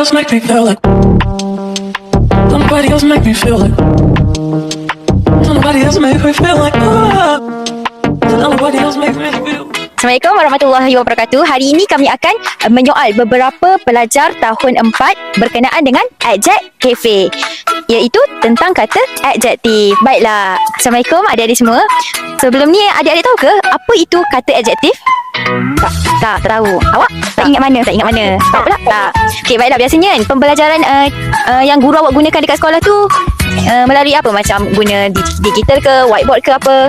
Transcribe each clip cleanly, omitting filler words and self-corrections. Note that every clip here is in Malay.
else make me feel like. Don't nobody else make me feel like. Don't nobody else make me feel like. Don't nobody else make me feel. Assalamualaikum warahmatullahi wabarakatuh. Hari ini kami akan menyoal beberapa pelajar tahun 4 berkenaan dengan adjek cafe, iaitu tentang kata adjektif. Baiklah, Assalamualaikum adik-adik semua. Sebelum ni adik-adik tahu ke apa itu kata adjektif? Tak tahu. Awak tak ingat mana? Tak pula? Tak. Okey, baiklah, biasanya kan pembelajaran yang guru awak gunakan dekat sekolah tu melalui apa? Macam guna digital ke, whiteboard ke apa?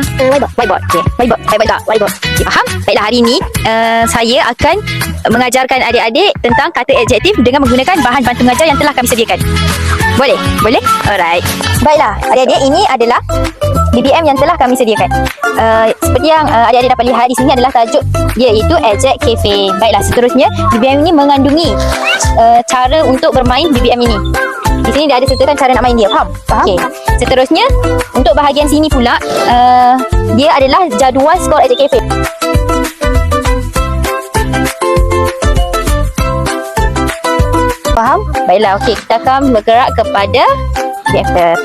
Whiteboard. Okey, whiteboard tak? Whiteboard. Okay, faham? Baiklah, hari ini saya akan mengajarkan adik-adik tentang kata adjektif dengan menggunakan bahan bantu mengajar yang telah kami sediakan. Boleh? Alright. Baiklah, adik-adik, ini adalah BBM yang telah kami sediakan. Seperti yang adik-adik dapat lihat di sini adalah tajuk dia, iaitu adjek cafe. Baiklah, seterusnya BBM ini mengandungi cara untuk bermain BBM ini. Di sini dia ada sertakan cara nak main dia. Faham? Okey. Seterusnya untuk bahagian sini pula dia adalah jadual skor adjek cafe. Faham? Baiklah, okey, kita akan bergerak kepada chapter.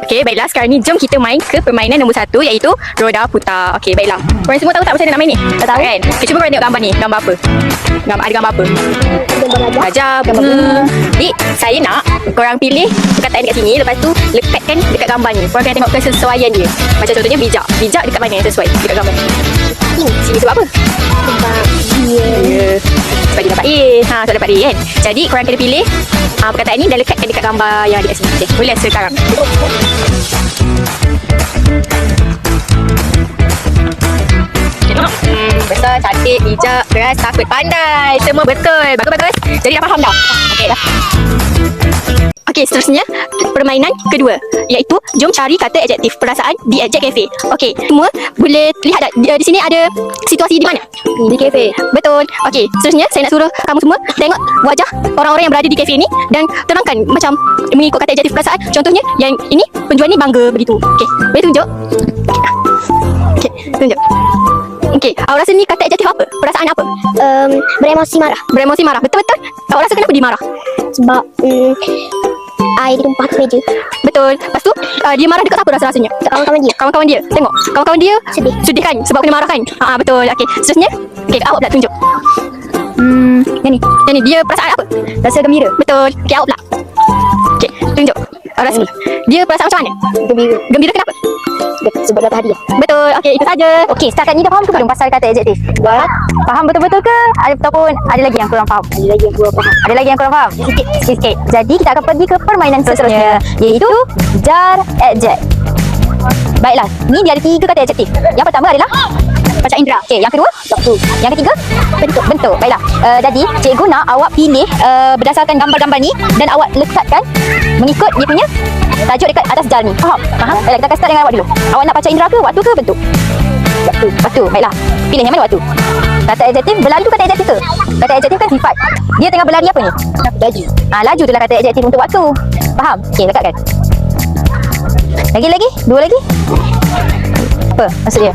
Okey, baiklah, sekarang ni jom kita main ke permainan nombor 1, iaitu roda putar. Okey, baiklah. Korang semua tahu tak macam mana nak main ni? Tak tahu kan? Okay, cuba korang tengok gambar ni. Gambar apa? Ada gambar apa? Gajah, bunga. Jadi, saya nak korang pilih perkataan dekat sini, lepas tu lekatkan dekat gambar ni. Korang kena tengok kesesuaian dia. Macam contohnya bijak. Bijak dekat mana yang sesuai dekat gambar ni? Sini sebab apa? Sebab dia. Sebab dia dapat A. Sebab dapat A kan? Jadi, korang kena pilih perkataan ni dan lekatkan dekat gambar yang ada kat sini. Okay, boleh sekarang. Besar, cantik, bijak, keras, takut, pandai. Semua betul. Bagus. Jadi dah faham dah? Okey dah. Okey, seterusnya permainan kedua, iaitu jom cari kata adjektif perasaan di adjek cafe. Okey, semua boleh lihat tak di sini ada situasi di mana? Di cafe. Betul. Okey, seterusnya saya nak suruh kamu semua tengok wajah orang-orang yang berada di cafe ni dan terangkan macam mengikut kata adjektif perasaan. Contohnya yang ini, penjual ni bangga begitu. Okey, boleh tunjuk? Okey, tunjuk. Okey, awak rasa ni kata adjektif apa? Perasaan apa? Beremosi marah. Beremosi marah. Betul-betul. Awak rasa kenapa dia marah? Sebab air ditumpah ke meja. Betul. Lepas tu dia marah dekat apa rasa-rasanya? Kawan-kawan dia. Kawan-kawan dia. Tengok. Kawan-kawan dia sedih kan sebab kena marah kan? Betul. Okey. Seterusnya, okey, awak pula tunjuk. Yang ni dia perasaan apa? Rasa gembira. Betul. Okey, awak pula. Okey, tunjuk. Awak rasa dia perasaan macam mana? Gembira. Gembira kenapa? Sebab dapat hadiah. Betul. Okey, itu saja. Okey, setakat ni dah faham ke belum pasal kata adjektif? Faham betul-betul ke? Ataupun ada lagi yang kurang faham? Ada lagi yang kurang faham? Sikit. Jadi kita akan pergi ke permainan seterusnya, iaitu jar adjek. Baiklah, ni dia ada 3 kata adjektif. Yang pertama adalah panca indera. Okey, yang kedua waktu. Yang ketiga bentuk. Baiklah. Jadi cikgu nak awak pilih berdasarkan gambar-gambar ni dan awak lekatkan mengikut dia punya tajuk dekat atas jar ni. Faham? Baiklah, kita akan start dengan awak dulu. Awak nak panca indera ke, waktu ke, bentuk? Waktu. Baiklah. Pilih yang mana waktu? Kata adjektif berlari tu kata adjektif ke? Kata adjektif kan sifat. Dia tengah berlari apa ni? Laju. Laju tu lah kata adjektif untuk waktu. Faham? Okey, lekatkan. Lagi? 2 lagi? Apa maksud dia?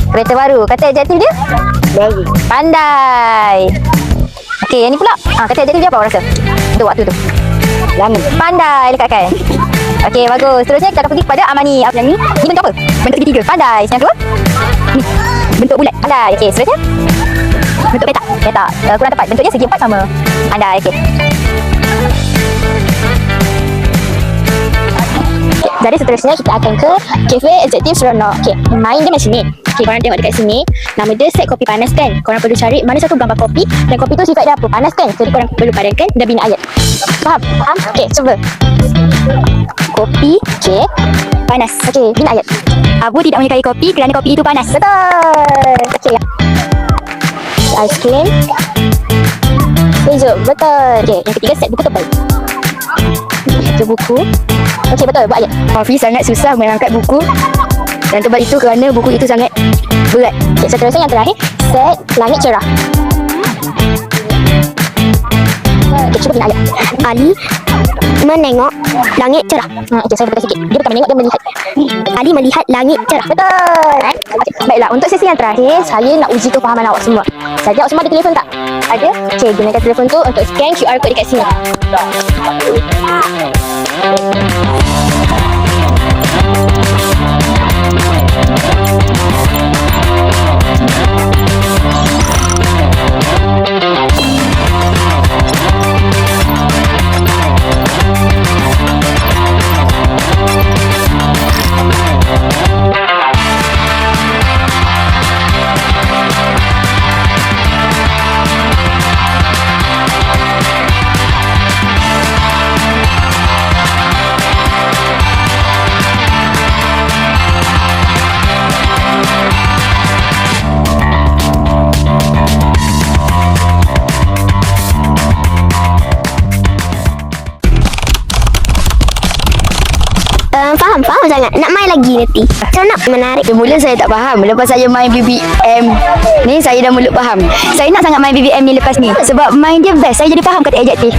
Kereta baru. Kata adjektif dia? Baru. Pandai. Okey, yang ni pula. Kata adjektif dia apa awak rasa? Untuk waktu tu. Lama. Pandai, lekatkan. Okey, bagus. Seterusnya kita akan pergi kepada Amani. Apa yang ni? Ni bentuk apa? Bentuk segitiga. Pandai. Yang kedua? Ni. Bentuk bulat. Pandai. Okey, seterusnya? Bentuk petak. Kurang tepat. Bentuknya segi 4 sama. Pandai. Okey. Jadi seterusnya kita akan ke kafe adjektif seronok. Okey, main dia macam ni. Okey, korang tengok dekat sini. Nama dia set kopi panas kan? Korang perlu cari mana satu gambar kopi dan kopi tu sifat dia apa? Panas kan? Jadi korang perlu padankan dan bina ayat. Faham? Okey, cuba. Kopi, panas. Okey, bina ayat. Abu tidak menyukai kopi kerana kopi itu panas. Betul. Okey. Aiskrim. Hijau. Betul. Okey, yang ketiga set buku tebal. Itu buku. Okey, betul, buat ayat. Hafiz sangat susah mengangkat buku dan tebal itu kerana buku itu sangat berat. Okay, seterusnya yang terakhir, set langit cerah. Okay, cuba bina ayat. Ali menengok langit cerah. Okey, saya betul sikit. Dia bukan menengok, dia melihat. Ali melihat langit cerah. Betul. Baiklah, untuk sesi yang terakhir, saya nak uji kefahaman awak semua. Jadi awak semua ada telefon tak? Ada? Okey, gunakan telefon tu untuk scan QR code dekat sini. Faham sangat. Nak main lagi nanti. Seronok, menarik. Mula saya tak faham. Lepas saya main BBM ni, saya dah mula faham. Saya nak sangat main BBM ni lepas ni. Sebab main dia best. Saya jadi faham kata adjektif.